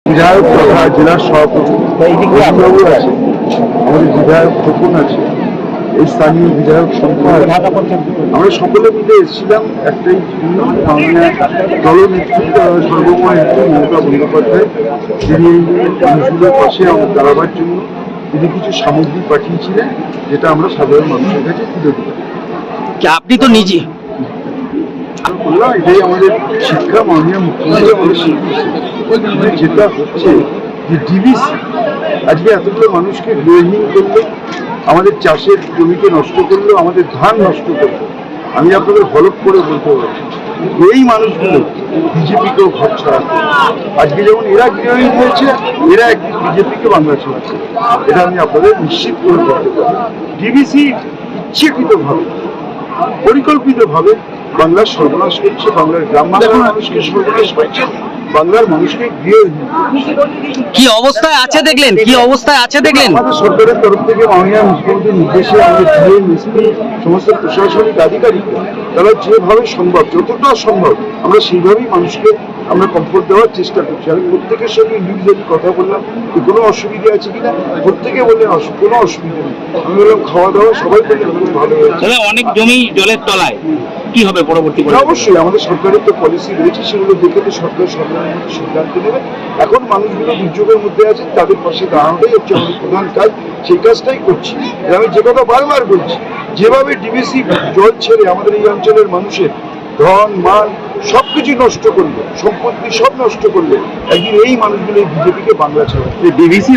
বিধায়ক তথা জেলার সভাপতি বাবু আছে, আমাদের বিধায়ক খোকন আছে, এই স্থানীয় বিধায়ক সংখ্যা, আমরা সকলে মিলে এসেছিলাম একটাই জন্য, মাননীয় দলনেত্রী সর্বময় নেত্রী মমতা বন্দ্যোপাধ্যায়, যিনি এই মানুষগুলোর পাশে আমাদের দাঁড়াবার জন্য তিনি কিছু সামগ্রী পাঠিয়েছিলেন, যেটা আমরা সাধারণ মানুষের কাছে তুলে দিলাম। আপনি তো নিজে বললাম এটাই আমাদের শিক্ষা, মাননীয় মুখ্যমন্ত্রী আমাদের শিখিয়েছে। যেটা হচ্ছে যে ডিবিসি আজকে এতগুলো মানুষকে গৃহহীন করলো, আমাদের চাষের জমিকে নষ্ট করলো, আমাদের ধান নষ্ট করলো। আমি আপনাদের হলফ করে বলতে পারি এই মানুষগুলো বিজেপিকেও ঘর ছড়াচ্ছে। আজকে যেমন এরা গৃহহীন হয়েছে, এরা একদিন বিজেপিকে বাংলা ছড়াচ্ছে। এটা আমি আপনাদের নিশ্চিত করে বলতে পারি। ডিবিসি ইচ্ছাকৃতভাবে পরিকল্পিতভাবে বাংলার সর্বনাশ করছে, বাংলার গ্রাম বাংলার মানুষকে সর্বনাশ করছে, বাংলার মানুষকে গৃহহীন। কি অবস্থায় আছে দেখলেন? কি অবস্থায় আছে দেখলেন? আমাদের সরকারের তরফ থেকে মাননীয় মুখ্যমন্ত্রীর নির্দেশে আমাদের ডিএম, এসপি, সমস্ত প্রশাসনিক আধিকারিক তারা যেভাবে সম্ভব, যতটা সম্ভব আমরা সেইভাবেই মানুষকে আমরা কমফোর্ট দেওয়ার চেষ্টা করছি। আমি প্রত্যেকের সঙ্গে ইন্ডিভিজুয়ালি কথা বললাম যে কোনো অসুবিধা আছে কিনা, প্রত্যেকে বললেন কোনো অসুবিধা নেই। আমি বললাম খাওয়া দাওয়া সবাই বললেন খুব ভালো হয়েছে। অনেক জমি জলের তলায়, কি হবে পরবর্তী? অবশ্যই আমাদের সরকারের তো পলিসি রয়েছে, সেগুলো দেখে তো সরকার সরকারের মধ্যে সিদ্ধান্ত নেবে। এখন মানুষগুলো দুর্যোগের মধ্যে আছে, তাদের পাশে দাঁড়ানোটাই হচ্ছে আমাদের প্রধান কাজ, সেই কাজটাই করছি। আমি যে কথা বারবার বলছি, যেভাবে ডিবিসি জল ছেড়ে আমাদের এই অঞ্চলের মানুষের ধন মান সবকিছু নষ্ট করলো, সম্পত্তি সব নষ্ট করলে, একদিন এই মানুষগুলো এই বিজেপিকে বাংলা ছাড়া। ডিভিসি